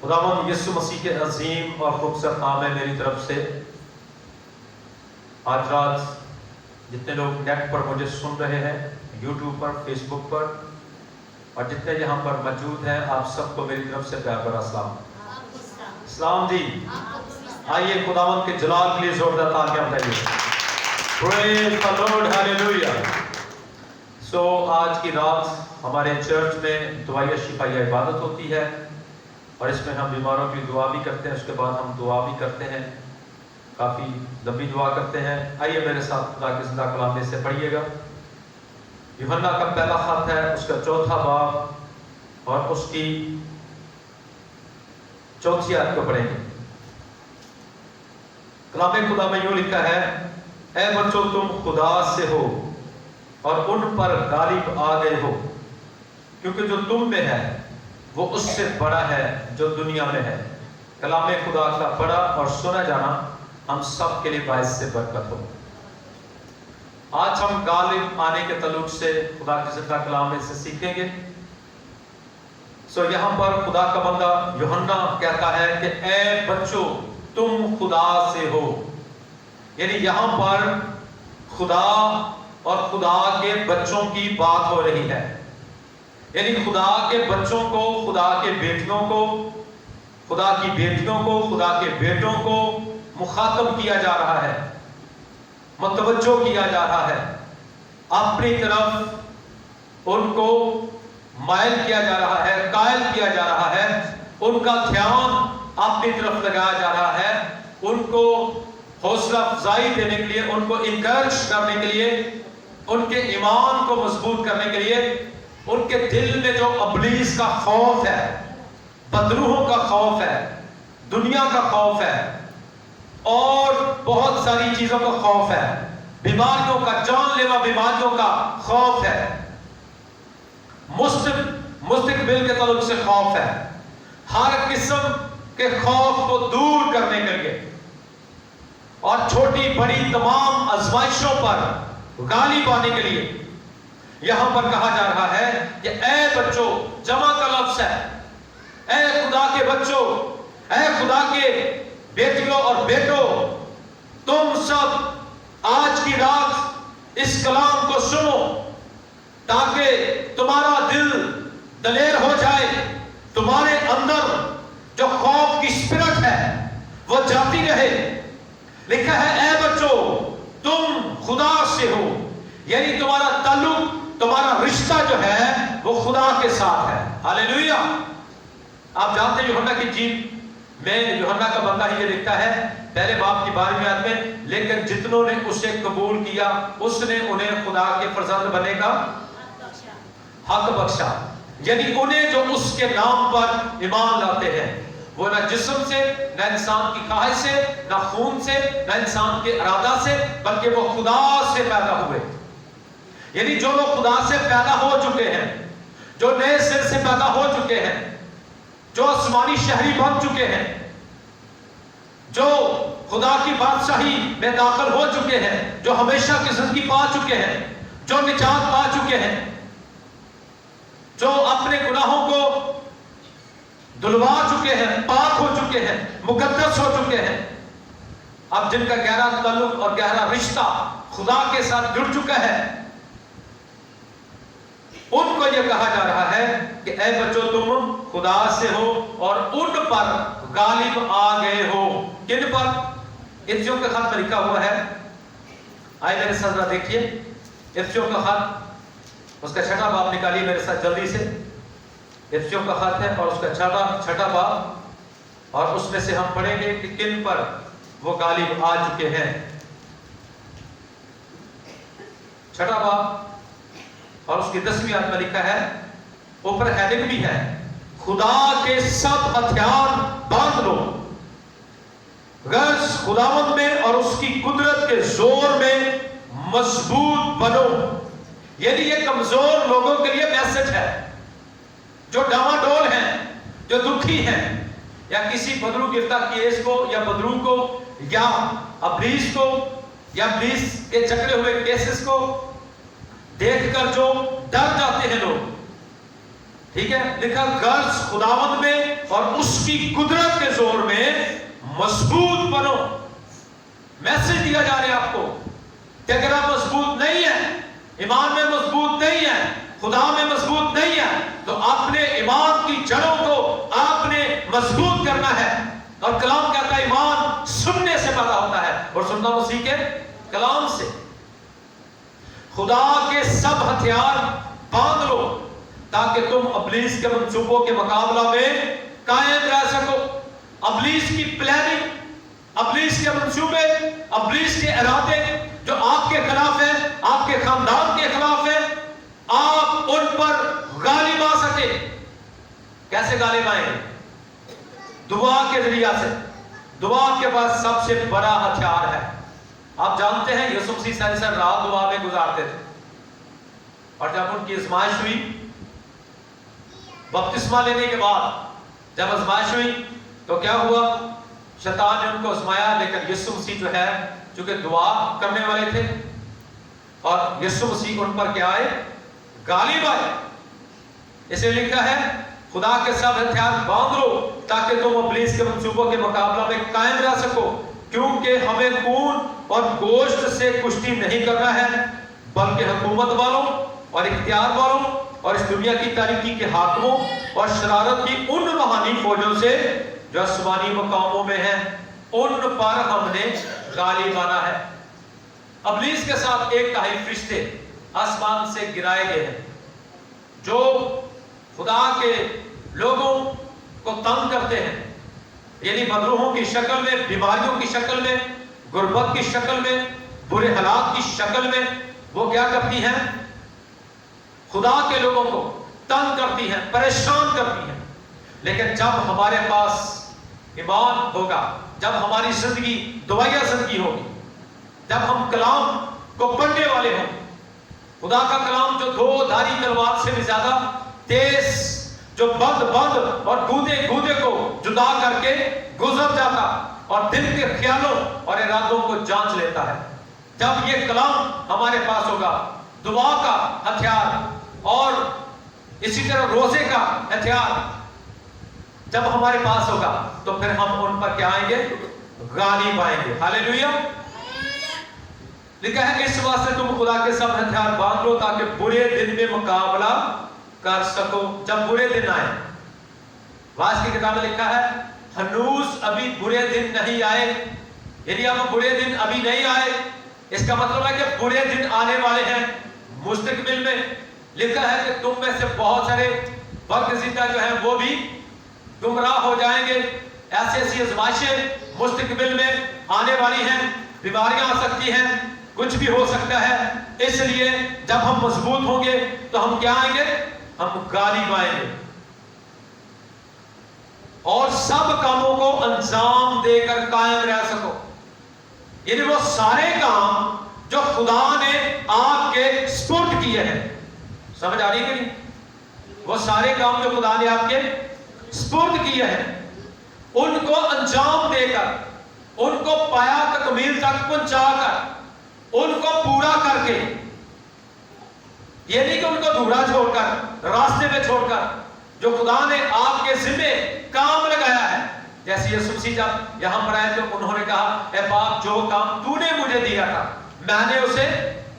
खुदावंद यीशु मसीह के अजीम और खूबसूरत नाम में मेरी तरफ से आज रात जितने लोग नेट पर मुझे सुन रहे हैं, यूट्यूब पर, फेसबुक पर, और जितने यहाँ पर मौजूद हैं, आप सबको मेरी तरफ से प्यार भरा सलाम। सलाम जी। आइए खुदावंद के जलाल के लिए जोरदार तालियां बजाइए। Praise the lord, hallelujah. So आज की रात हमारे चर्च में दुआया शिफाया इबादत होती है और इसमें हम बीमारों की दुआ भी करते हैं, उसके बाद हम दुआ भी करते हैं, काफ़ी लंबी दुआ करते हैं। आइए मेरे साथ खुदा के ज़िंदा कलाम में से पढ़िएगा। यूहन्ना का पहला खत है, उसका चौथा बाब और उसकी चौथी आयत को पढ़ेंगे। कलाम खुदा में यूं लिखा है, ऐ बच्चों तुम खुदा से हो और उन पर गालिब आ गए हो, क्योंकि जो तुम में है वो उससे बड़ा है जो दुनिया में है। कलाम खुदा का पढ़ा और सुना जाना हम सब के लिए बाइस से बरकत हो। आज हम गालिब आने के तल्लुक से खुदा के ज़िंदा कलाम में से सीखेंगे। सो यहाँ पर खुदा का बंदा यूहन्ना कहता है कि ऐ बच्चों तुम खुदा से हो, यानी यहाँ पर खुदा और खुदा के बच्चों की बात हो रही है, यानी खुदा के बच्चों को, खुदा के बेटियों को, खुदा की बेटियों को, खुदा के बेटों को मुखातब किया जा रहा है, मतवज्जो किया जा रहा है, अपनी तरफ उनको मायल किया जा रहा है, कायल किया जा रहा है, उनका ध्यान अपनी तरफ लगाया जा रहा है, उनको हौसला अफजाई देने के लिए, उनको इनकरेज करने के लिए, उनके ईमान को मजबूत करने के लिए, उनके दिल में जो अबलीस का खौफ है, बदरूहों का खौफ है, दुनिया का खौफ है और बहुत सारी चीजों का खौफ है, बीमारियों का, जानलेवा बीमारियों का खौफ है, मुस्तकबिल के तल्लुक से खौफ है, हर किस्म के खौफ को दूर करने के लिए और छोटी बड़ी तमाम आजमाइशों पर गालिब आने के लिए यहां पर कहा जा रहा है कि ऐ बच्चों, जमा का लफ्ज है, ऐ खुदा के बच्चों, ऐ खुदा के बेटियों और बेटों, तुम सब आज की रात इस कलाम को सुनो ताकि तुम्हारा दिल दलेर हो जाए, तुम्हारे अंदर जो खौफ की स्पिरिट है वो जाती रहे। लिखा है ऐ बच्चों तुम खुदा से हो, यानी तुम्हारा ताल्लुक, तुम्हारा रिश्ता जो है वो खुदा के साथ है। हालेलुया। आप जानते हैं यूहन्ना की जीत में यूहन्ना का बंदा ही ये लिखता है पहले बाब की 12वीं आयत में, लेकिन जितनों ने उसे कबूल किया उसने उन्हें खुदा के फर्जंद बनने का हक बख्शा, यानी उन्हें जो उसके नाम पर ईमान लाते हैं, वो ना जिस्म से, ना इंसान की ख्वाहिश से, ना खून से, ना इंसान के इरादा से, बल्कि वो खुदा से पैदा हुए। यानी जो लोग खुदा से पैदा हो चुके हैं, जो नए सिर से पैदा हो चुके हैं, जो आसमानी शहरी बन चुके हैं, जो खुदा की बादशाही में दाखिल हो चुके हैं, जो हमेशा की जिंदगी पा चुके हैं, जो निजात पा चुके हैं, जो अपने गुनाहों को धुलवा चुके हैं, पाक हो चुके हैं, मुकद्दस हो चुके हैं, अब जिनका गहरा ताल्लुक और गहरा रिश्ता खुदा के साथ जुड़ चुका है, उनको यह कहा जा रहा है कि ऐ बच्चों तुम खुदा से हो और उन पर गालिब आ गए हो। किन पर? इफ्सियों का खत में लिखा हुआ है, आइए मेरे साथ जरा देखिए, इफ्सियों का खत उसका 6वां बाब निकालिए मेरे साथ जल्दी से। इफ्सियों का खत है और उसका 6वां बाब, और उसमें से हम पढ़ेंगे कि किन पर वो गालिब आ चुके हैं। 6वां बाब और उसकी 10वीं आयत में लिखा है, ऊपर हेडिंग भी है, खुदा के सब हथियार बांध लो, गज खुदावंद में और उसकी कुदरत के जोर में मजबूत बनो। यदि ये कमजोर लोगों के लिए मैसेज है, जो डामाडोल हैं, जो दुखी हैं, या किसी बदरू गिरफ्ता केस को या बदरू को या अबलीस को या अबलीस के चक्रे हुए केसेस को देखकर जो डर जाते हैं लोग, ठीक है, लिखा गर्ज खुदावंद में और उसकी कुदरत के जोर में मजबूत बनो। मैसेज दिया जा रहा है आपको कि अगर आप मजबूत नहीं है, ईमान में मजबूत नहीं है, खुदा में मजबूत नहीं है, तो अपने ईमान की जड़ों को आपने मजबूत करना है। और कलाम कहता है ईमान सुनने से पैदा होता है और सुनना मसीह के कलाम से। खुदा के सब हथियार बांध लो ताकि तुम इब्लीस के मंसूबों के मुकाबला में कायम रह सको। इब्लीस की प्लानिंग, इब्लीस के मंसूबे, इब्लीस के इरादे जो आपके खिलाफ है, आपके खानदान के खिलाफ है, आप उन पर गालिब आ सके। कैसे गालिब आएंगे? दुआ के जरिया से। दुआ आपके पास सबसे बड़ा हथियार है। आप जानते हैं यीशु मसीह सारी रात दुआ में गुजारते थे, और जब उनकी आजमाइश हुई, बपतिस्मा लेने के बाद जब आजमाइश हुई तो क्या हुआ? शैतान ने उनको आजमाया, लेकिन यीशु मसीह जो है चूंकि दुआ करने वाले थे, और यीशु मसीह उन पर क्या आए? गालिब आए। इसे लिखा है खुदा के सब हथियार बांध लो ताकि तुम इब्लीस के मंसूबों के मुकाबला में कायम रह सको, क्योंकि हमें खून और गोश्त से कुश्ती नहीं करना है, बल्कि हुकूमत वालों और इख्तियार वालों और इस दुनिया की तारीकी के हाकिमों और शरारत की उन रूहानी फौजों से जो आसमानी मकामों में हैं, उन पर हमने गालिब आना है। इब्लीस के साथ 1/3 फरिश्ते आसमान से गिराए गए हैं जो खुदा के लोगों को तंग करते हैं, यानी बदरूहों की शक्ल में, बीमारियों की शक्ल में, गुर्बत की शक्ल में, बुरे हालात की शक्ल में। वो क्या करती हैं? खुदा के लोगों को तंग करती हैं, परेशान करती हैं। लेकिन जब हमारे पास ईमान होगा, जब हमारी जिंदगी दुआया जिंदगी होगी, जब हम कलाम को पढ़ने वाले होंगे, खुदा का कलाम जो 2 धारी तलवार से भी ज्यादा तेज, जो बंद और गूदे को जुदा करके गुजर जाता और दिल के ख्यालों और इरादों को जांच लेता है, जब ये कलाम हमारे पास होगा, दुआ का हथियार और इसी तरह रोजे का हथियार जब हमारे पास होगा, तो फिर हम उन पर क्या आएंगे? गालिब आएंगे। हालेलुया। लिखा है इस वास्ते तुम खुदा के सब हथियार बांध लो ताकि बुरे दिन में मुकाबला कर सको। जब बुरे दिन आए, वास की किताब में लिखा है हनूस अभी बुरे दिन नहीं आए, यदि अब बुरे दिन अभी नहीं आए, इसका मतलब है कि बुरे दिन आने वाले हैं मुस्तकबिल में। लिखा है कि तुम में से बहुत सारे बदगजीता जो है वो भी गुमराह हो जाएंगे। ऐसी आजमाइशें मुस्तकबिल में आने वाली हैं, बीमारियां आ सकती हैं, कुछ भी हो सकता है। इसलिए जब हम मजबूत होंगे तो हम क्या आएंगे? हम गालिब आएंगे और सब कामों को अंजाम देकर कायम रह सको। यानी वो सारे काम जो खुदा ने आपके स्पुर्द किए हैं, समझ आ रही है कि नहीं? वो सारे काम जो खुदा ने आपके स्पुर्द किए हैं, उनको अंजाम देकर, उनको पाया तकमील तक पहुंचाकर, उनको पूरा करके, ये नहीं कि उनको अधूरा छोड़कर, रास्ते में छोड़कर, जो खुदा ने आपके जिम्मे काम लगाया है। जैसे यीशु मसीह जब यहां पर आए तो उन्होंने कहा, ए बाप, जो काम तूने मुझे दिया था मैंने उसे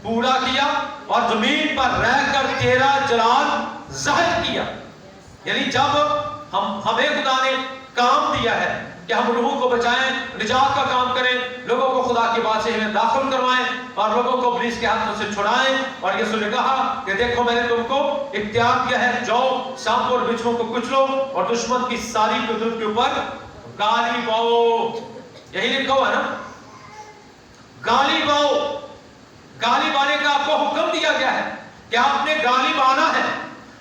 पूरा किया और जमीन पर रहकर तेरा जलाल जाहिर किया। यानी जब हमें खुदा ने काम दिया है कि हम लोगों को बचाएं, निजात का काम करें, लोगों को खुदा की बात से हमें दाखिल करवाएं और लोगों को इब्लीस के हाथों से छुड़ाएं। और यीशु ने कहा कि देखो मैंने तुमको इख्तियार दिया है, जाओ सांप और बिच्छुओं को कुचलो और दुश्मन की सारी कुदरत के ऊपर गालिब आओ। यही लिखा हुआ है ना, गालिब आओ। गालिब आने का आपको हुक्म दिया गया है कि आपने गालिब आना है।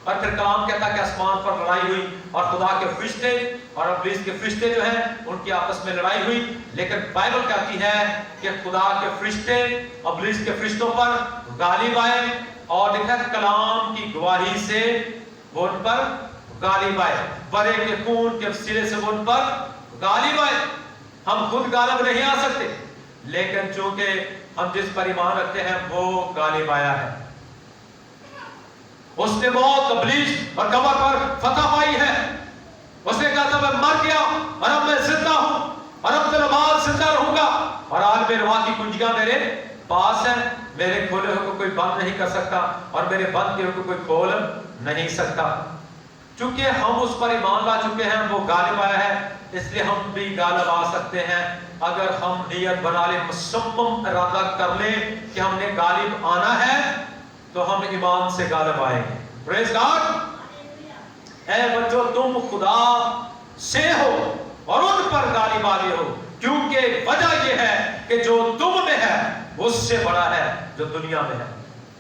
और फिर कलाम कहता है कि आसमान पर लड़ाई हुई और खुदा के फरिश्ते और इब्लीस के फरिश्ते जो हैं उनकी आपस में लड़ाई हुई। लेकिन बाइबल कहती है कि खुदा के फरिश्ते इब्लीस के फरिश्तों पर गालिब आए और लिखा कलाम की गवाही से वो उन पर गालिब आए, बरे के खून के वसीले से वो उन पर गालिब आए। हम खुद गालिब नहीं आ सकते, लेकिन चूंकि हम जिस पर ईमान रखते हैं वो गालिब आया है। اس نے موت ابلیس اور قبر پر فتح پائی ہے. اس نے کہا تھا میں مر گیا اور اب میں زندہ ہوں اور اب دن بعد زندہ رہوں گا اور عالم ارواح کی کنجیاں میرے پاس ہیں. میرے کھولے ہوئے کو کوئی بند نہیں کر سکتا اور میرے بند کیے ہوئے کو کوئی کھول نہیں سکتا. چونکہ ہم اس پر ایمان لا چکے ہیں, وہ غالب آیا ہے, اس لیے ہم بھی غالب آ سکتے ہیں اگر ہم نیت بنا لیں, مصمم ارادہ کر لیں کہ ہم نے غالب آنا ہے تو ہم ایمان سے غالب آئیں گے. پریز گاڈ. اے بچوں تم خدا سے ہو اور ان پر غالب آ گئے ہو, کیونکہ وجہ یہ ہے کہ جو تم میں ہے اس سے بڑا ہے جو دنیا میں ہے.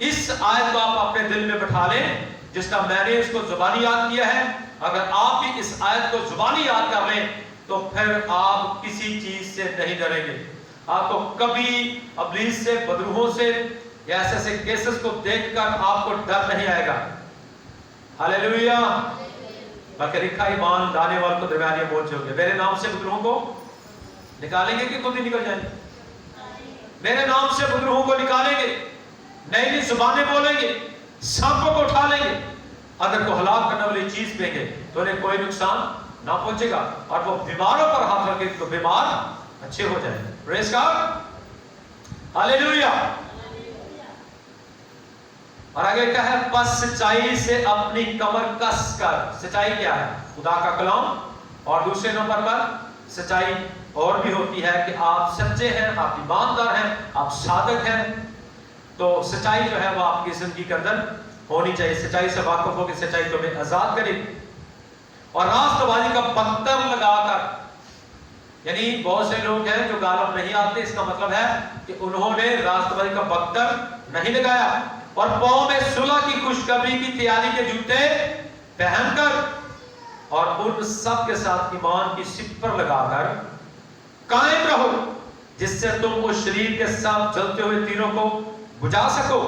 اس آیت کو آپ اپنے دل میں بٹھا لیں, جس کا میں نے اس کو زبانی یاد کیا ہے. اگر آپ بھی اس آیت کو زبانی یاد کر لیں تو پھر آپ کسی چیز سے نہیں ڈریں گے. آپ کو کبھی ابلیس سے, بدروحوں سے یا ایسے کیسز کو دیکھ کر آپ کو ڈر نہیں آئے گا. ہاللیلویا. بلکہ رکھا ایمان لانے والوں کو درمیان یہ بول گے, میرے نام سے بدروحوں کو نکالیں گے کہ خود ہی نکل جائیں گے. میرے نام سے بدروحوں کو نکالیں گے, نئی نئی زبانیں بولیں گے, سانپوں کو اٹھا لیں گے, اگر کو ہلاک کرنے والی چیز پیں گے تو انہیں کوئی نقصان نہ پہنچے گا, اور وہ بیماروں پر ہاتھ رکھے تو بیمار اچھے ہو جائیں. پریز گاڈ. ہاللیلویا. اور آگے کیا ہے, پس سچائی سے اپنی کمر کس کر. سچائی کیا ہے؟ خدا کا کلام. اور دوسرے نمبر پر سچائی اور بھی ہوتی ہے کہ آپ سچے ہیں, آپ ایماندار ہیں, آپ صادق ہیں. تو سچائی جو ہے وہ آپ کی زندگی کے اندر ہونی چاہیے. سچائی سے واقف ہو کہ سچائی تمہیں آزاد کرے. اور راست بازی کا بختر لگا کر, یعنی بہت سے لوگ ہیں جو غالب نہیں آتے, اس کا مطلب ہے کہ انہوں نے راست بازی کا بختر نہیں لگایا, اور پاؤں میں صلح کی خوشخبری کی تیاری کے جوتے پہن کر اور ان سب کے ساتھ ایمان کی سپر لگا کر قائم رہو, جس سے تم اس شریر کے ساتھ جلتے ہوئے تیروں کو بجھا سکو,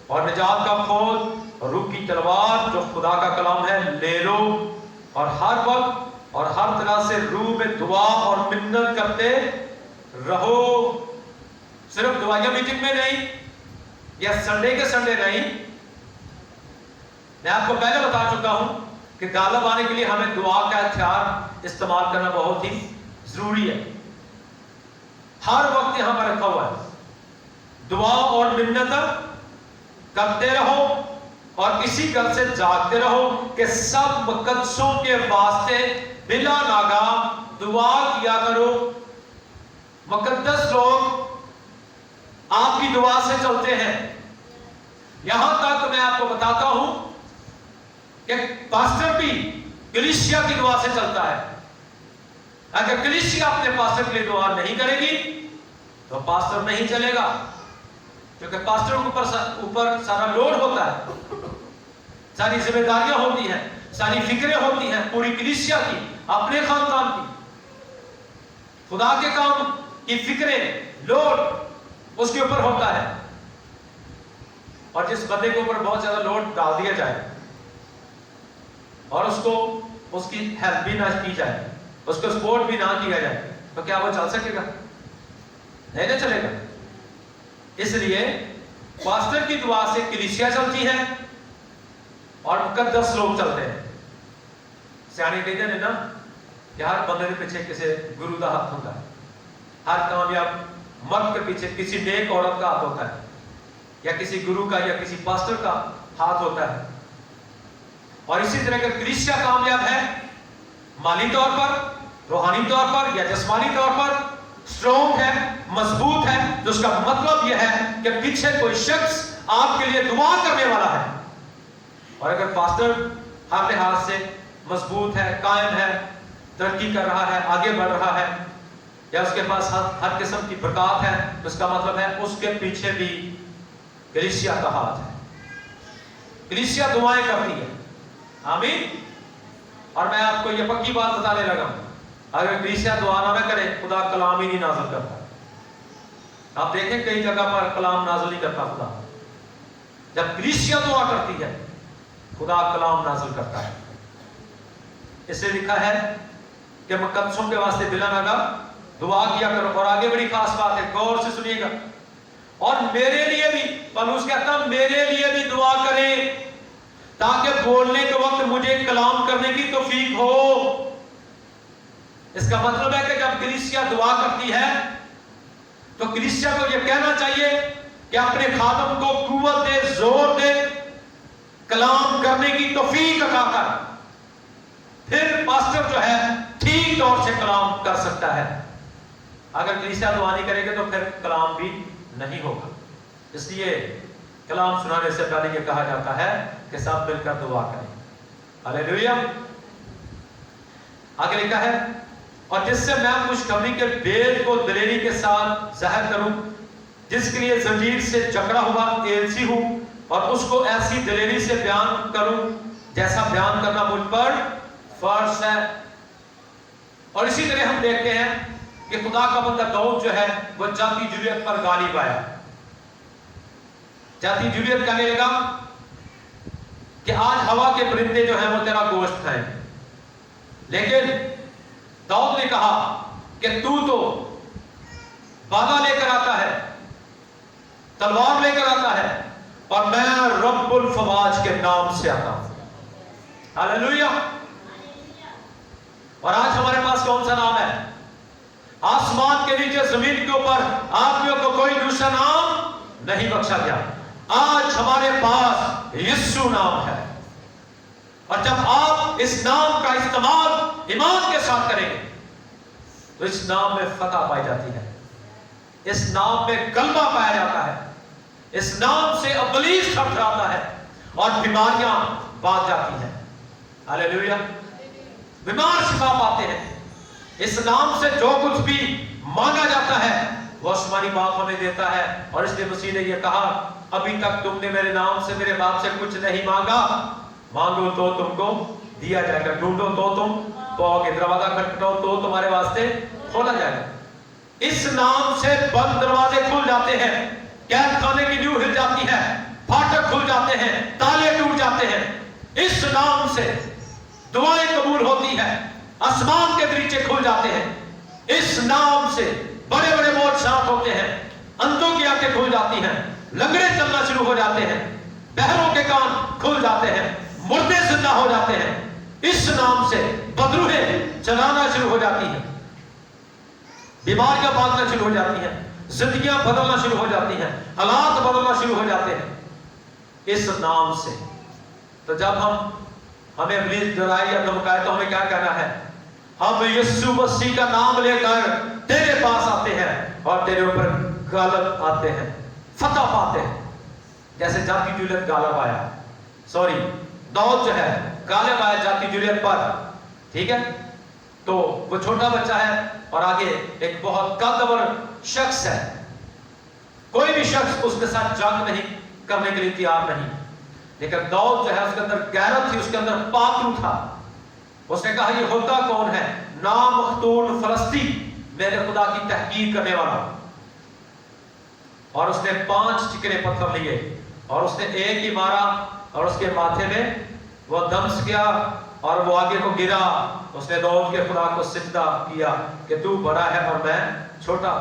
اور نجات کا فوج اور روح کی تلوار جو خدا کا کلام ہے لے لو, اور ہر وقت اور ہر طرح سے روح میں دعا اور منت کرتے رہو. صرف دعائیاں میٹنگ میں نہیں یا سنڈے کے سنڈے نہیں. میں آپ کو پہلے بتا چکا ہوں کہ غالب آنے کے لیے ہمیں دعا کا ہتھیار استعمال کرنا بہت ہی ضروری ہے. ہر وقت یہاں پر رکھا ہوا ہے, دعا اور منت کرتے رہو اور اسی گل سے جاگتے رہو کہ سب مقدسوں کے واسطے بلا ناگاہ دعا کیا کرو. مقدس لوگ آپ کی دعا سے چلتے ہیں. یہاں تک میں آپ کو بتاتا ہوں کہ پاسٹر بھی کلیسیا کی دعا سے چلتا ہے. اگر کلیسیا اپنے پاسٹر کے لیے دعا نہیں کرے گی تو پاسٹر نہیں چلے گا, کیونکہ پاسٹر کے اوپر سارا لوڈ ہوتا ہے, ساری ذمہ داریاں ہوتی ہیں, ساری فکریں ہوتی ہیں پوری کلیسیا کی, اپنے خاندان کی, خدا کے کام کی فکریں, لوڈ اس کے اوپر ہوتا ہے. اور جس بندے کے اوپر بہت زیادہ لوڈ ڈال دیا جائے اور اس کو اس کی ہیلپ بھی نہ کی جائے, اس کو سپورٹ بھی نہ کیا جائے, تو کیا وہ چل سکے گا؟ نہیں نہ چلے گا. اس لیے پاسٹر کی دعا سے کلیسیا چلتی ہے اور مقدس لوگ چلتے ہیں. سیانے کہتے ہیں نا کہ ہر بندے کے پیچھے کسی گرو کا ہاتھ ہوتا ہے, ہر کامیاب مرد کے پیچھے کسی نیک عورت کا ہاتھ ہوتا ہے, یا کسی گرو کا یا کسی پاسٹر کا ہاتھ ہوتا ہے. اور اسی طرح اگر کلیسیا کامیاب ہے مالی طور پر, روحانی طور پر یا جسمانی طور پر, اسٹرونگ ہے, مضبوط ہے, تو اس کا مطلب یہ ہے کہ پیچھے کوئی شخص آپ کے لیے دعا کرنے والا ہے. اور اگر پاسٹر ہر لحاظ سے مضبوط ہے, قائم ہے, ترقی کر رہا ہے, آگے بڑھ رہا ہے, یا اس کے پاس ہر قسم کی برکات ہے, تو اس کا مطلب ہے اس کے پیچھے بھی کلیسیا کا ہاتھ ہے. کلیسیا دعائیں کرتی ہے. آمین. اور میں آپ کو یہ پکی بات بتانے لگا, اگر کلیسیا دعا نہ کرے خدا کلام ہی نہیں نازل کرتا. آپ دیکھیں کئی جگہ پر کلام نازل نہیں کرتا خدا. جب کلیسیا دعا کرتی ہے خدا کلام نازل کرتا ہے. اسے لکھا ہے کہ مقدسوں کے واسطے بلا ناگاہ دعا کیا کرو. اور آگے بڑی خاص بات ہے, غور سے سنیے گا. اور میرے لیے بھی پولس کہتا ہے میرے لیے بھی دعا کریں ताकि बोलने के वक्त मुझे कलाम करने की तौफीक हो। इसका मतलब है कि जब कलीसिया दुआ करती है तो कलीसिया को यह कहना चाहिए कि अपने खादम को कुव्वत दे, जोर दे, कलाम करने की तौफीक अता कर, फिर पास्टर जो है ठीक तौर से कलाम कर सकता है। अगर कलीसिया दुआ नहीं करेगा तो फिर कलाम भी नहीं होगा। इसलिए कलाम सुनाने से पहले यह कहा जाता है कि सब मिलकर दुआ करें। हालेलुया। आगे लिखा है, और जिससे मैं खुशखबरी के बेद को दलेरी के साथ जाहिर करूं, जिसके लिए जंजीर से जकड़ा हुआ एलसी हूं, और उसको ऐसी दलेरी से बयान करूं जैसा बयान करना मुझ पर फर्ज है। और इसी तरह हम देखते हैं कि खुदा का बंदा दाऊद जो है वो जाती जुलियत पर गालिब आया। जाती जुलियत कहने लगा कि आज हवा के परिंदे जो हैं वो तेरा गोश्त खाएंगे। लेकिन दाऊद ने कहा कि तू तो बाधा लेकर आता है, तलवार लेकर आता है, और मैं रब्बुल फवाज के नाम से आता हूं। हालेलुया। और आज हमारे पास कौन सा नाम है? आसमान के नीचे जमीन के ऊपर आदमियों को कोई दूसरा नाम नहीं बख्शा गया। आज हमारे पास यीशु नाम है, और जब आप इस नाम का इस्तेमाल ईमान के साथ करेंगे तो इस नाम में फतह पाई जाती है, इस नाम में गलबा पाया जाता है, इस नाम से इब्लीस थरथराता है और बीमारियां भाग जाती हैं। हालेलुया। बीमार शिफा पाते हैं। इस नाम से जो कुछ भी मांगा जाता है वो आसमानी बाप हमें देता है। और इसलिए मसीह ने यह कहा, अभी तक तुमने मेरे नाम से मेरे बाप से कुछ नहीं मांगा, मांगो तो तुमको दिया जाएगा, ढूंढो तो तुम पाओगे, दरवाजा खटखटाओ तो तुम्हारे वास्ते खोला जाएगा। इस नाम से बंद दरवाजे खुल जाते हैं, कैद खाने की नींव हिल जाती है, फाटक खुल जाते हैं, ताले टूट जाते हैं। इस नाम से दुआएं कबूल होती है, आसमान के दरीचे खुल जाते हैं। इस नाम से बड़े बड़े मौजज़ात होते हैं, अंधों की आंखें खुल जाती हैं, लंगड़े चलना शुरू हो जाते हैं, बहरों के कान खुल जाते हैं, मुर्दे जिंदा हो जाते हैं। इस नाम से बदरूहें चलाना शुरू हो जाती हैं, बीमारियां भागना शुरू हो जाती हैं, जिंदगियां बदलना शुरू हो जाती हैं, हालात बदलना शुरू हो जाते हैं इस नाम से। तो जब हमें इब्लीस डराए या धमकाए तो हमें क्या कहना है? हम यीशु मसीह का नाम लेकर तेरे पास आते हैं और तेरे ऊपर गालिब आते हैं, फतह पाते हैं। जैसे जाती जुलियत गालिब आया, सॉरी दाऊद जो है गालिब आया जाती जुलियत पर, ठीक है। तो वो छोटा बच्चा है और आगे एक बहुत कद्दावर शख्स है, कोई भी शख्स उसके साथ जंग नहीं करने के लिए तैयार नहीं। लेकिन दाऊद जो है उसके अंदर गैरत थी, उसके अंदर पातरू था। उसने कहा ये होता कौन है? नामख्तून फलस्ती, मेरे खुदा की तहकीर करने वाला। और उसने 5 चिकने पत्थर लिए और उसने एक ही मारा और उसके माथे में वो दम्स किया और वो आगे को गिरा। उसने दाऊद के खुदा को सिजदा किया कि तू बड़ा है और मैं छोटा।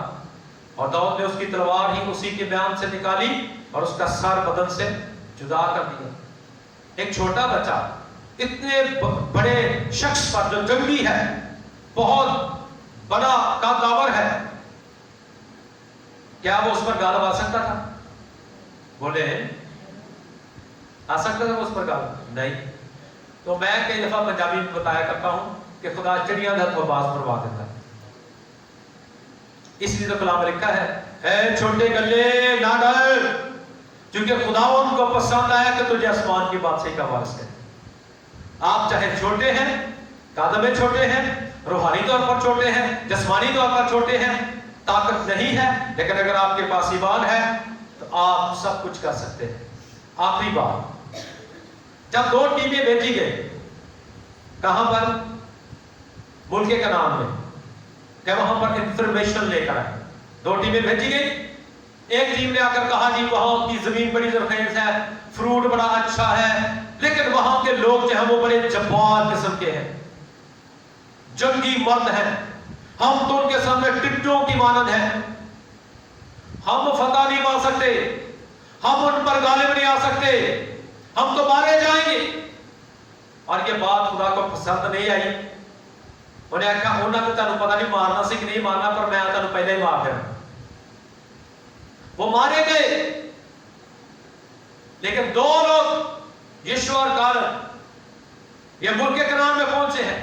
और दाऊद ने उसकी तलवार ही उसी के बयान से निकाली और उसका सर बदन से जुदा कर दिया। एक छोटा बच्चा इतने बड़े शख्स पर जो जंगी है, बहुत बड़ा कद्दावर है, क्या वो उस पर गालिब आ सकता था? बोले आ सकता था वो उस पर गालिब? नहीं। तो मैं कई दफा पंजाबी में बताया करता हूं कि खुदा चिड़िया का थोबाज मरवा देता है। इसलिए तो कलाम लिखा है, ऐ छोटे गल्ले ना डर, क्योंकि खुदा उनको पसंद आया कि तुझे आसमान की बादशाही का वारिस करे। आप चाहे छोटे हैं, कदम में छोटे हैं, रूहानी तौर पर छोटे हैं, जिस्मानी तौर पर छोटे हैं, ताकत नहीं है, लेकिन अगर आपके पास ईमान है तो आप सब कुछ कर सकते हैं। आखिरी बात, जब 2 टीमें भेजी गई, कहां पर? मुल्के का नाम में, क्या वहां पर इंफॉर्मेशन लेकर आए। 2 टीमें भेजी गई। एक टीम ने आकर कहा जी वहां की जमीन बड़ी जरखेज है, फ्रूट बड़ा अच्छा है, लेकिन वहां के लोग जो हैं वो बड़े जब्बार किस्म के हैं, जंगी मर्द हैं, हम तो उनके सामने टिड्डों की मानद हैं, हम फतह नहीं पा सकते, हम उन पर गालिब नहीं आ सकते। हम तो मारे जाएंगे। और ये बात खुदा को पसंद नहीं आई। उन्हें आखा उन्हें तो तुहानू पता नहीं मारना सी कि नहीं मारना, पर मैं तुहानू पहले ही मार देना। वो मारे गए, लेकिन दो लोग यीशु और कालेब ये मुल्क कनान में पहुंचे हैं।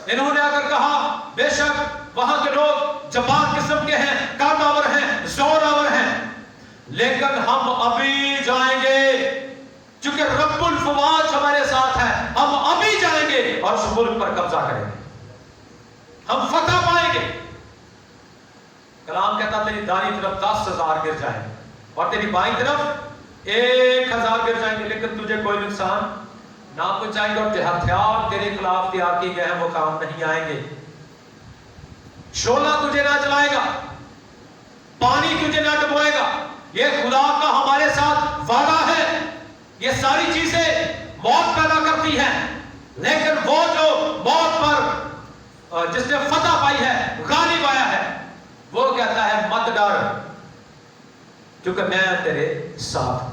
इन्होंने आकर कहा बेशक वहां के लोग जबान किस्म के हैं, कामवर हैं, जोरावर हैं, लेकिन हम अभी जाएंगे क्योंकि रब्बुल फवाद हमारे साथ है। हम अभी जाएंगे और उस मुल्क पर कब्जा करेंगे, हम फतह पाएंगे। कलाम कहता तेरी दाहिनी तरफ 10,000 गिर जाएंगे और तेरी बाईं तरफ 1,000 गिर जाएंगे, लेकिन तुझे कोई नुकसान ना पहुंचाएंगे और हथियार तेरे खिलाफ तैयार किए गए हैं वो काम नहीं आएंगे। शोला तुझे ना जलाएगा, पानी तुझे ना डुबोएगा। ये खुदा का हमारे साथ वादा है। ये सारी चीजें मौत पैदा करती हैं, लेकिन वो जो मौत पर जिसने फतह पाई है, गालिब आया है, वो कहता है मत डर क्योंकि मैं तेरे साथ हूं।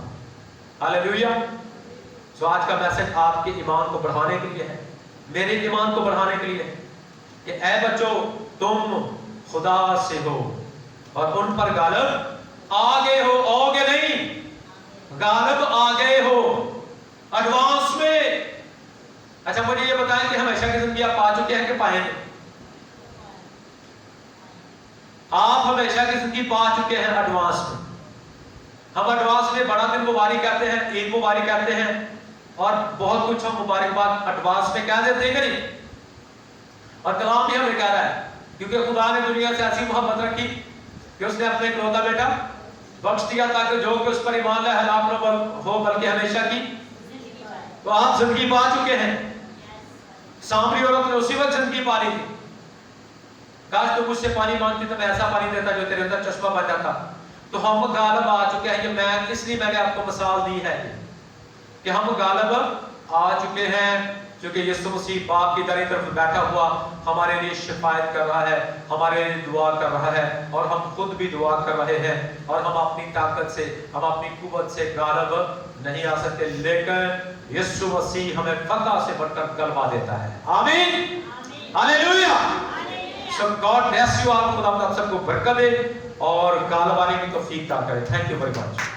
हालेलुया। तो आज का मैसेज आपके ईमान को बढ़ाने के लिए है, मेरे ईमान को बढ़ाने के लिए है कि ऐ बच्चों तुम खुदा से हो और उन पर गालिब आ गए हो। आओगे नहीं, गालिब आ गए हो एडवांस में। अच्छा मुझे ये बताएं कि हमेशा की जिंदगी आप पा चुके हैं कि पाएंगे? आप हमेशा की जिंदगी पा चुके हैं एडवांस में। हम एडवांस में बड़ा दिन मुबारक कहते हैं, ईद मुबारक कहते हैं और बहुत कुछ हम मुबारकबाद एडवांस में कह देते हैं नहीं। और कलाम भी हमें कह रहा है क्योंकि खुदा ने दुनिया से ऐसी मोहब्बत रखी कि उसने अपने इकलौता बेटा बख्श दिया ताकि जो कि उस पर ईमान लाए हलाक न हो बल्कि हमेशा की। तो आप जिंदगी पा चुके हैं। सामरी औरत ने उसी वक्त जिंदगी पा ली थी। काश तू मुझसे पानी मांगती तो मैं ऐसा पानी देता जो तेरे अंदर चश्मा बन जाता। तो हम गालिब आ चुके हैं। ये मैं इसलिए मैंने आपको मिसाल दी है कि हम गालिब आ चुके हैं क्योंकि यीशु मसीह बाप की दाहिनी तरफ बैठा हुआ हमारे लिए शिफायत कर रहा है, हमारे लिए दुआ कर रहा है और हम खुद भी दुआ कर रहे हैं। और हम अपनी ताकत से, हम अपनी कुव्वत से गालिब नहीं आ सकते, लेकिन यीशु मसीह हमें फतह से बढ़कर गलबा देता है। आमीन, hallelujah. So God bless you all. खुदा आप सबको बरकत दे और गालिब आने की तौफीक अता करे। Thank you very much.